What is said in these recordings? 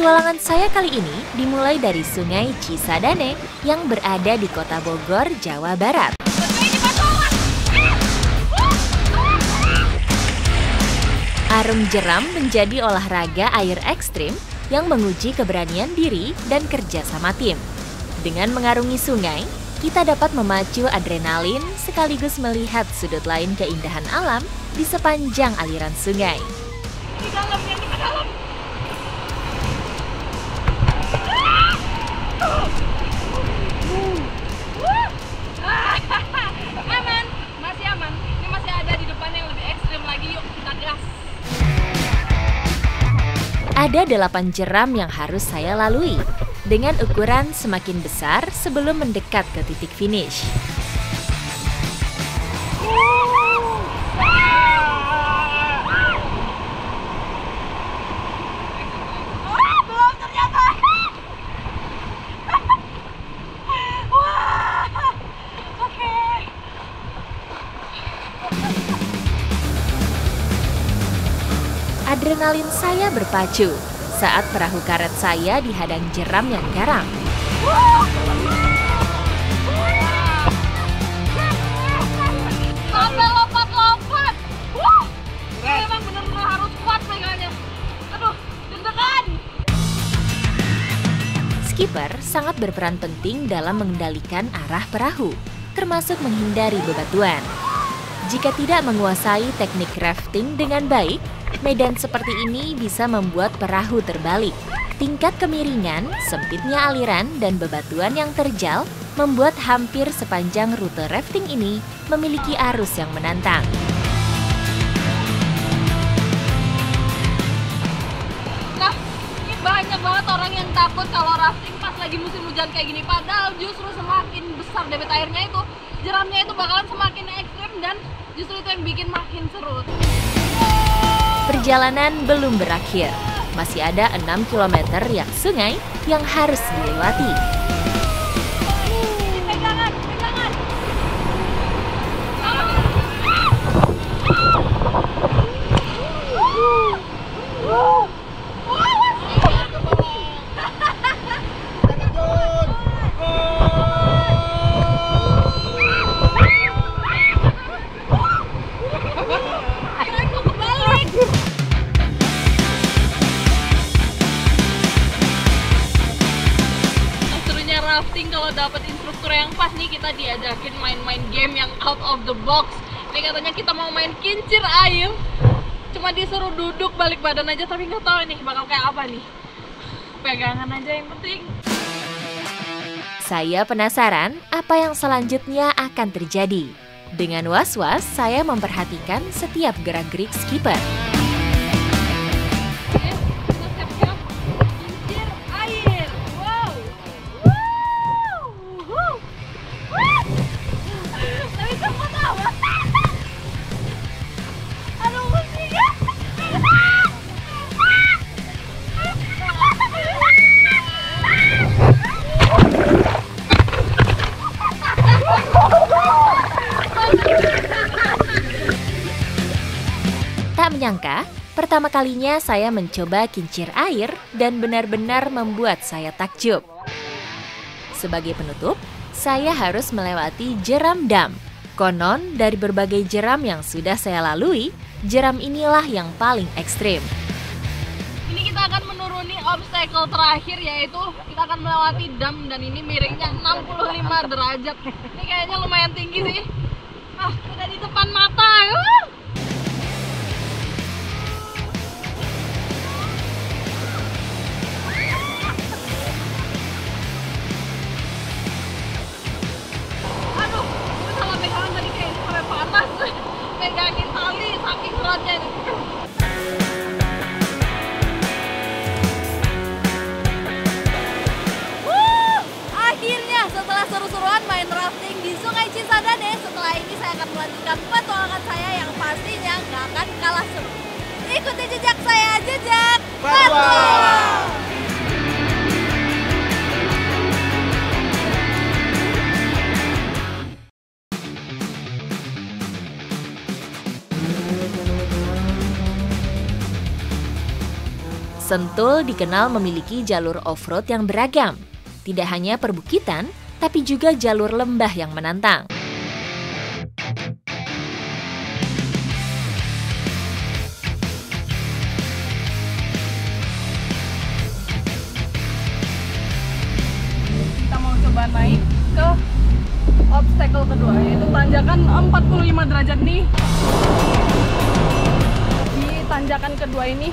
Petualangan saya kali ini dimulai dari Sungai Cisadane yang berada di Kota Bogor, Jawa Barat. Arung jeram menjadi olahraga air ekstrim yang menguji keberanian diri dan kerjasama tim. Dengan mengarungi sungai, kita dapat memacu adrenalin sekaligus melihat sudut lain keindahan alam di sepanjang aliran sungai. Di dalam, yang di dalam. Aman, masih aman. Ini masih ada di depan yang lebih ekstrim lagi. Yuk kita gas. Ada 8 jeram yang harus saya lalui, dengan ukuran semakin besar sebelum mendekat ke titik finish. Belum ternyata. Wah, oke. Adrenalin saya berpacu saat perahu karet saya dihadang jeram yang garang. Sampai lompat-lompat. Ini emang bener-bener harus kuat pegangnya. Aduh, deg-degan. Skipper sangat berperan penting dalam mengendalikan arah perahu, termasuk menghindari bebatuan. Jika tidak menguasai teknik rafting dengan baik, medan seperti ini bisa membuat perahu terbalik. Tingkat kemiringan, sempitnya aliran, dan bebatuan yang terjal membuat hampir sepanjang rute rafting ini memiliki arus yang menantang. Nah, ini banyak banget orang yang takut kalau rafting pas lagi musim hujan kayak gini. Padahal justru semakin besar debit airnya itu, jeramnya itu bakalan semakin ekstrim dan justru itu yang bikin makin seru. Perjalanan belum berakhir. Masih ada 6 km riak sungai yang harus dilewati. Pegangan, pegangan. Rafting kalau dapat instruktur yang pas nih, kita diajakin main-main game yang out of the box. Ini katanya kita mau main kincir air, cuma disuruh duduk balik badan aja, tapi nggak tahu nih bakal kayak apa nih. Pegangan aja yang penting. Saya penasaran apa yang selanjutnya akan terjadi. Dengan was-was, saya memperhatikan setiap gerak-gerik skipper. Tak menyangka, pertama kalinya saya mencoba kincir air dan benar-benar membuat saya takjub. Sebagai penutup, saya harus melewati jeram dam. Konon, dari berbagai jeram yang sudah saya lalui, jeram inilah yang paling ekstrim. Ini kita akan menuruni obstacle terakhir, yaitu kita akan melewati dam, dan ini miringnya 65 derajat. Ini kayaknya lumayan tinggi sih. Udah di depan mata. Pegangin tali saking beratnya ini. Akhirnya setelah seru-seruan main rafting di Sungai Cisadane, setelah ini saya akan melanjutkan petualangan saya yang pastinya nggak akan kalah seru. Ikuti jejak saya, jejak petualang. Sentul dikenal memiliki jalur off-road yang beragam. Tidak hanya perbukitan, tapi juga jalur lembah yang menantang. Kita mau coba naik ke obstacle kedua, yaitu tanjakan 45 derajat nih. Di tanjakan kedua ini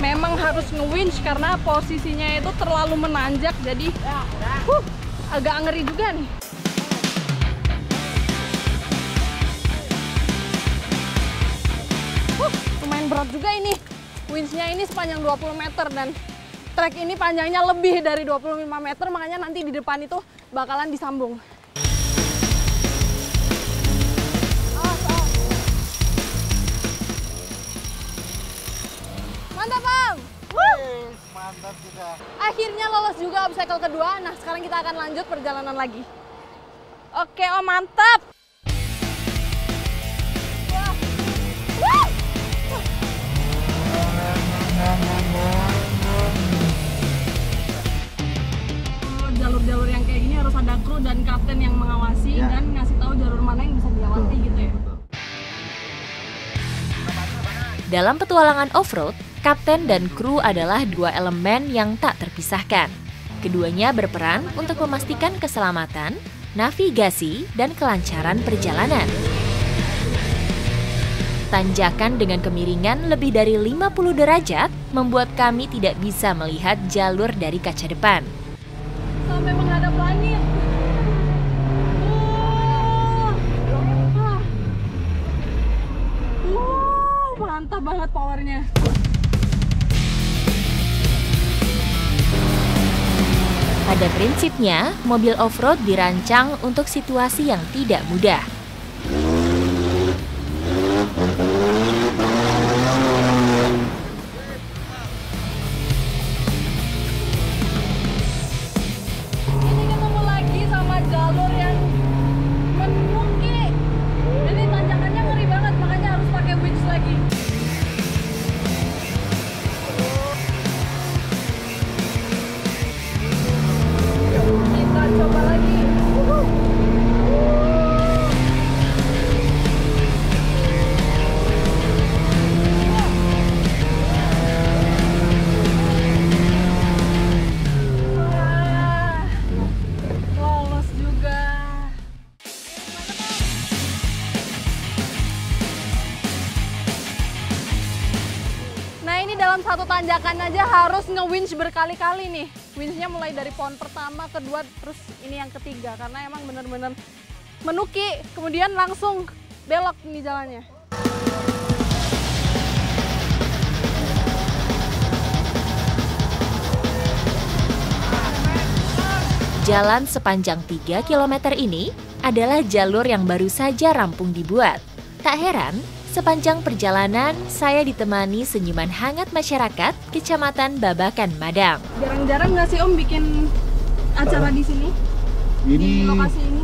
memang harus nge-winch karena posisinya itu terlalu menanjak, jadi agak ngeri juga nih. Lumayan berat juga ini. Winch-nya ini sepanjang 20 meter dan trek ini panjangnya lebih dari 25 meter, makanya nanti di depan itu bakalan disambung. Mantap, Bang! Mantap juga. Akhirnya lolos juga obstacle kedua. Nah, sekarang kita akan lanjut perjalanan lagi. Oke, Om, mantap! Wah. Wah. Jalur-jalur yang kayak gini harus ada kru dan kapten yang mengawasi dan ngasih tahu jalur mana yang bisa dilewati gitu ya. Dalam petualangan off-road, kapten dan kru adalah dua elemen yang tak terpisahkan. Keduanya berperan untuk memastikan keselamatan, navigasi, dan kelancaran perjalanan. Tanjakan dengan kemiringan lebih dari 50 derajat membuat kami tidak bisa melihat jalur dari kaca depan. Sampai menghadap langit. Mantap banget powernya. Pada prinsipnya, mobil off-road dirancang untuk situasi yang tidak mudah. Ini ketemu lagi sama jalur yang menukik. Ini tanjakannya ngeri banget, makanya harus pakai winch lagi. Kita coba lagi. Wah, lolos juga. Nah, ini dalam satu tanjakan aja harus nge-winch berkali-kali nih. Winchnya mulai dari pohon pertama, kedua, terus ini yang ketiga. Karena emang bener-bener menuki, kemudian langsung belok nih jalannya. Jalan sepanjang 3 km ini adalah jalur yang baru saja rampung dibuat. Tak heran, sepanjang perjalanan saya ditemani senyuman hangat masyarakat Kecamatan Babakan, Madang. Jarang-jarang nggak sih Om bikin acara di sini? Di lokasi ini?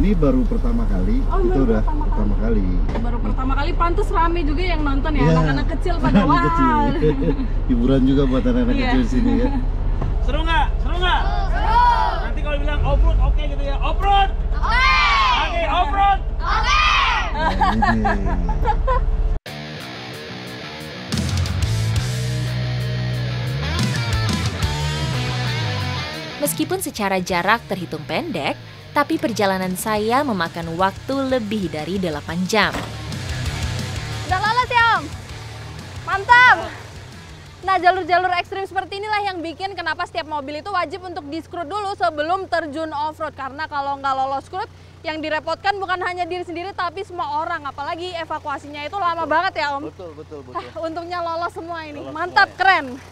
Ini baru pertama kali. Oh, itu baru udah pertama kali. Baru pertama kali, pantas rame juga yang nonton ya, anak-anak kecil pada anak wah. kecil. Hiburan juga buat anak-anak kecil sini ya. Seru nggak? Seru nggak? Seru! Nanti kalau bilang off-road, oke gitu ya. Off-road! Oke! Oke, off-road! Oke! Meskipun secara jarak terhitung pendek, tapi perjalanan saya memakan waktu lebih dari 8 jam. Udah lolos ya Om? Mantap! Nah, jalur-jalur ekstrim seperti inilah yang bikin kenapa setiap mobil itu wajib untuk di-scrut dulu sebelum terjun off-road. Karena kalau nggak lolos scrut, yang direpotkan bukan hanya diri sendiri tapi semua orang. Apalagi evakuasinya itu lama banget ya Om. Betul. Untungnya lolos semua ini. Mantap, keren.